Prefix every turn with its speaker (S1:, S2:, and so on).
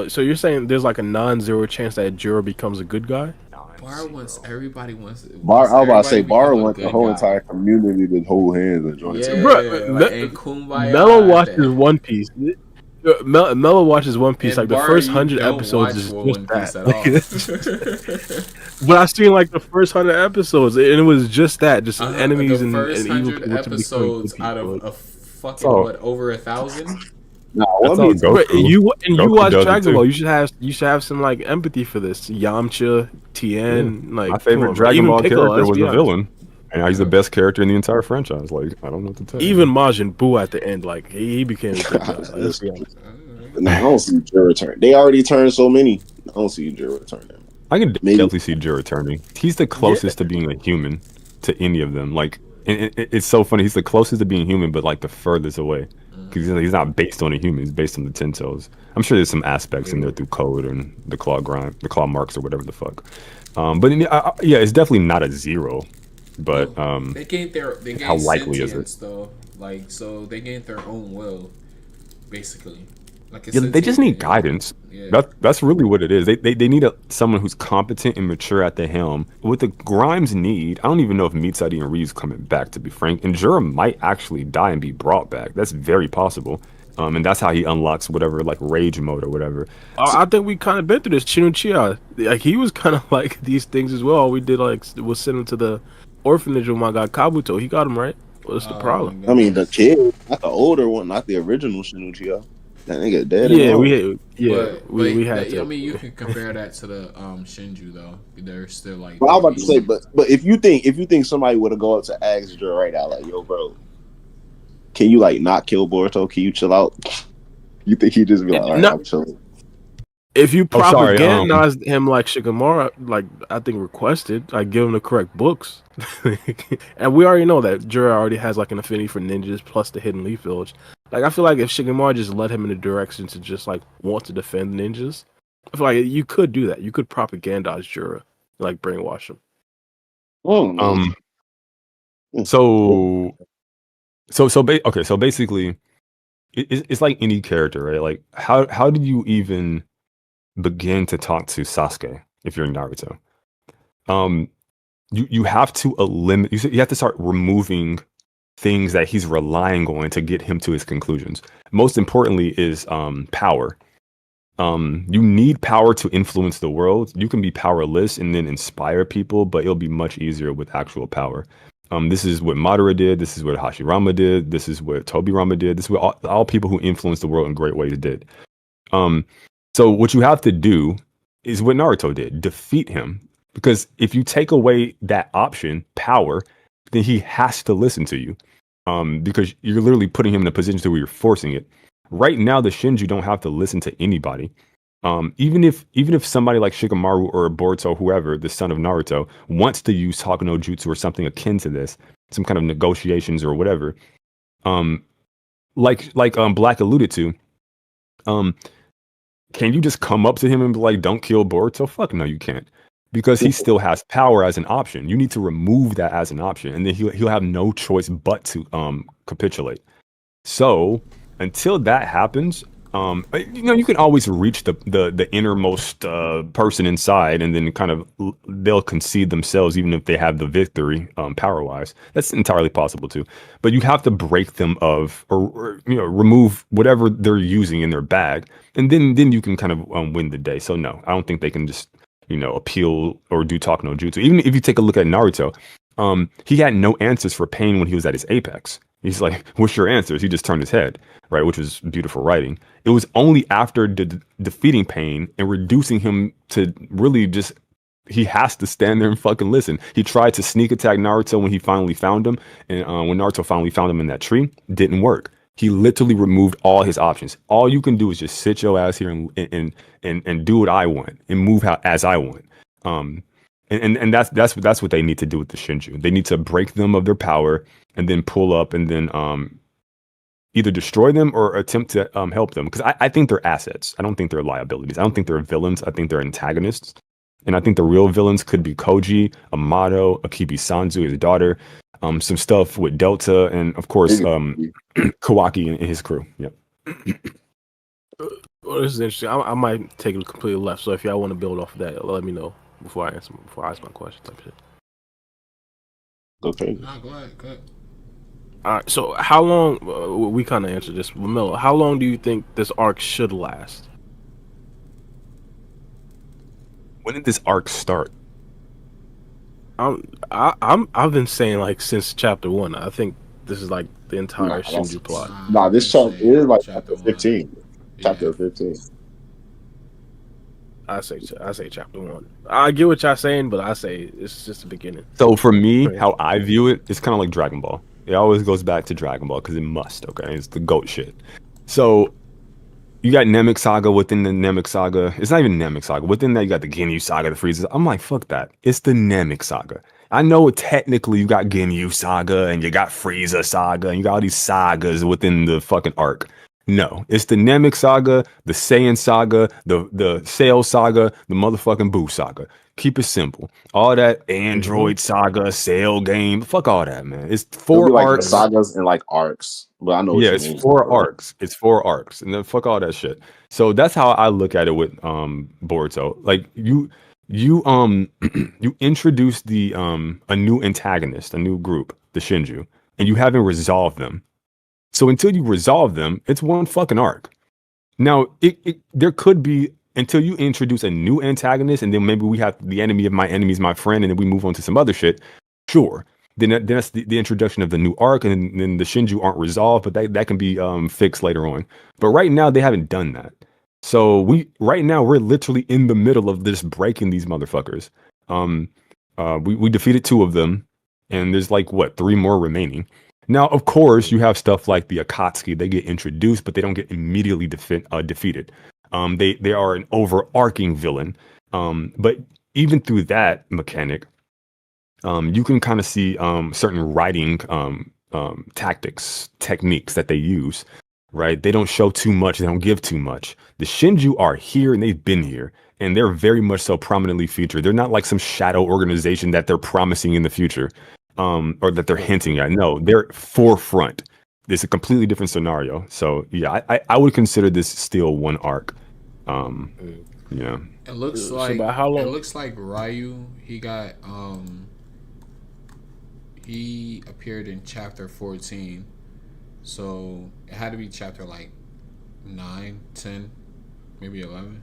S1: So you're saying there's like a non-zero chance that Jura becomes a good guy?
S2: Bar wants
S3: Non-zero.
S2: everybody wants
S4: I was about to
S2: everybody
S4: say,
S2: to become
S4: Bar
S2: a
S4: wants the
S2: good
S4: whole
S2: guy.
S4: entire community to hold hands and join together.
S1: Bro,
S2: Yeah, like and
S1: Mello
S2: kumbaya at
S1: watches
S2: the
S1: One Piece. Mello watches One Piece.
S2: and
S1: Like the
S2: bar
S1: first
S2: you
S1: 100
S2: don't
S1: episodes
S2: watch
S1: is just
S2: One
S1: that.
S2: Piece at
S1: Like,
S2: all.
S1: but I seen like the first 100 episodes, and it was just that, just
S2: The
S1: enemies and
S2: first
S1: evil
S2: 100
S1: people to becoming
S2: episodes
S1: good
S2: out
S1: people.
S2: of
S1: Like,
S2: a
S3: That's
S2: fucking
S3: all.
S2: what over 1,000.
S4: Nah,
S3: That's
S4: One
S3: all
S4: Piece.
S1: bro,
S3: Goku.
S1: you
S3: Goku
S1: watch
S3: does it
S1: Dragon
S3: too.
S1: Ball, you should have some like empathy for this. Yamcha,
S3: Yeah.
S1: Tien,
S3: My
S1: like come
S3: favorite
S1: on, bro.
S3: Dragon
S1: Even
S3: Ball
S1: Piccolo.
S3: character
S1: Let's
S3: was
S1: be
S3: a
S1: honest.
S3: villain. And now he's the
S2: Yep.
S3: best character in the entire franchise. Like, I don't know what to tell you,
S1: Even
S3: man.
S1: Majin Buu at the end, like he became a good guy. Like, let's be honest.
S4: Nah, I don't see Jura return. They already turned so many. I don't see Jura returning.
S3: I can
S4: Maybe.
S3: definitely see Jiro turning. He's the
S1: Yeah,
S3: closest to being a human to any of them. Like, and it's so funny. He's the closest to being human, but like the furthest away. Because he's not based on a human. He's based on the Tentos. I'm sure there's some aspects in there through code and the claw marks or whatever the fuck. But yeah, it's definitely not a zero. But
S2: Well, they
S3: how
S2: gain
S3: likely is it?
S2: sentience though. Like so they gain their own will, basically. Like a
S3: Yeah, they just
S2: sentient
S3: need
S2: entity.
S3: guidance.
S2: Yeah.
S3: That's really what it is. They need someone who's competent and mature at the helm. What the Grimes need, I don't even know if Mitsadi and Reeves coming back. To be frank, and Jura might actually die and be brought back. That's very possible. And that's how he unlocks whatever like rage mode or whatever. So,
S1: I think we kind of been through this. Chia, like he was kind of like these things as well. All we did like was send him to the orphanage with my guy Kabuto. He got him right. What's the
S2: Oh my
S1: problem?
S4: I mean, the
S2: goodness.
S4: kid, not the older one, not the original Shinichio. That nigga dead and
S1: Yeah,
S4: gone.
S1: we had
S2: I
S1: to.
S2: mean, you can compare that to the Shinju though. They're still like
S4: But I was about to say,
S2: babies.
S4: but if you think somebody would have go up to ask Jura right now, like, yo, bro, can you like not kill Boruto? Can you chill out? You think he'd just be like, all right,
S1: No,
S4: I'm chilling.
S1: if you
S3: oh, sorry.
S1: propagandize him like Shikamaru, like I think requested, like give him the correct books, and we already know that Jura already has like an affinity for ninjas plus the Hidden Leaf Village. Like I feel like if Shikamaru just led him in the direction to just like want to defend ninjas, I feel like you could do that. You could propagandize Jura, like brainwash him.
S4: Mm.
S3: Um. So okay. So basically, it's like any character, right? Like how did you even begin to talk to Sasuke if you're in Naruto? Um, you have to eliminate. You have to start removing things that he's relying on to get him to his conclusions. Most importantly is power. You need power to influence the world. You can be powerless and then inspire people, but it'll be much easier with actual power. This is what Madara did. This is what Hashirama did. This is what Tobirama did. This is what all people who influenced the world in great ways did. Um, so what you have to do is what Naruto did: defeat him. Because if you take away that option, power, then he has to listen to you. Because you're literally putting him in a position to where you're forcing it. Right now, the Shinju don't have to listen to anybody. Even if somebody like Shikamaru or Boruto, whoever, the son of Naruto, wants to use Haku no Jutsu or something akin to this, some kind of negotiations or whatever, um, like Black alluded to, um, can you just come up to him and be like, "Don't kill Boruto"? Fuck no, you can't, because he still has power as an option. You need to remove that as an option, and then he'll have no choice but to capitulate. So until that happens, you can always reach the innermost person inside, and then kind of they'll concede themselves, even if they have the victory power wise. That's entirely possible too. But you have to break them of, or remove whatever they're using in their bag, and then you can kind of win the day. So no, I don't think they can just appeal or do talk no jutsu. Even if you take a look at Naruto, he had no answers for pain when he was at his apex. He's like, "What's your answers?" He just turned his head, right? Which was beautiful writing. It was only after defeating Pain and reducing him to really just, he has to stand there and fucking listen. He tried to sneak attack Naruto when he finally found him, and when Naruto finally found him in that tree, didn't work. He literally removed all his options. All you can do is just sit your ass here and do what I want and move as I want. Um, and that's what they need to do with the Shinju. They need to break them of their power and then pull up and then either destroy them or attempt to help them. Because I think they're assets. I don't think they're liabilities. I don't think they're villains. I think they're antagonists. And I think the real villains could be Koji, Amato, Akibi Sanzu, his daughter, some stuff with Delta, and of course Kawaki and his crew. Yep.
S1: Well, this is interesting. I might take it completely left. So if y'all want to build off of that, let me know before I ask my question type shit.
S4: Okay.
S2: Nah, go ahead. Go ahead.
S1: All right. So how long? We kind of answered this, Miller. How long do you think this arc should last?
S3: When did this arc start?
S1: I've been saying like since chapter 1. I think this is like the entire Shinju plot.
S4: Nah,
S2: I've
S4: this
S2: been
S4: chapter
S2: saying
S4: is like
S2: chapter
S4: chapter
S2: 1.
S4: 15.
S2: Yeah.
S4: Chapter 15.
S1: I say chapter 1. I get what y'all saying, but I say it's just the beginning.
S3: So for me,
S1: Right.
S3: how I view it, it's kind of like Dragon Ball. It always goes back to Dragon Ball because it must. Okay, it's the goat shit. So you got Namek Saga within the Namek Saga. It's not even Namek Saga. Within that, you got the Ginyu Saga, the Frieza. I'm like, fuck that. It's the Namek Saga. I know technically you got Ginyu Saga and you got Frieza Saga and you got all these sagas within the fucking arc. No, it's the Namek Saga, the Saiyan Saga, the Sail Saga, the motherfucking Boo Saga. Keep it simple. All that Android Saga, Sail game, fuck all that, man. It's
S4: It'll be
S3: 4
S4: like
S3: arcs.
S4: sagas and like arcs. But I know what
S3: Yeah,
S4: you
S3: it's
S4: mean.
S3: 4 arcs. It's 4 arcs, and then fuck all that shit. So that's how I look at it with Boruto. Like you you introduce the a new antagonist, a new group, the Shinju, and you haven't resolved them. So until you resolve them, it's one fucking arc. Now, there could be until you introduce a new antagonist, and then maybe we have the enemy of my enemy is my friend, and then we move on to some other shit. Sure, then that's the introduction of the new arc, and then the Shinju aren't resolved, but that can be fixed later on. But right now, they haven't done that. So right now we're literally in the middle of this breaking these motherfuckers. We defeated 2 of them, and there's like what 3 more remaining. Now, of course, you have stuff like the Akatsuki. They get introduced, but they don't get immediately defeated. They are an overarching villain. But even through that mechanic, you can kind of see certain writing tactics, techniques that they use. Right? They don't show too much. They don't give too much. The Shinju are here, and they've been here, and they're very much so prominently featured. They're not like some shadow organization that they're promising in the future. Or that they're hinting at. No, they're forefront. It's a completely different scenario. So yeah, I would consider this still one arc. Yeah.
S2: It looks
S1: So
S2: like
S1: about how long?
S2: it looks like Ryu. He appeared in chapter 14, so it had to be chapter like 9, 10, maybe 11.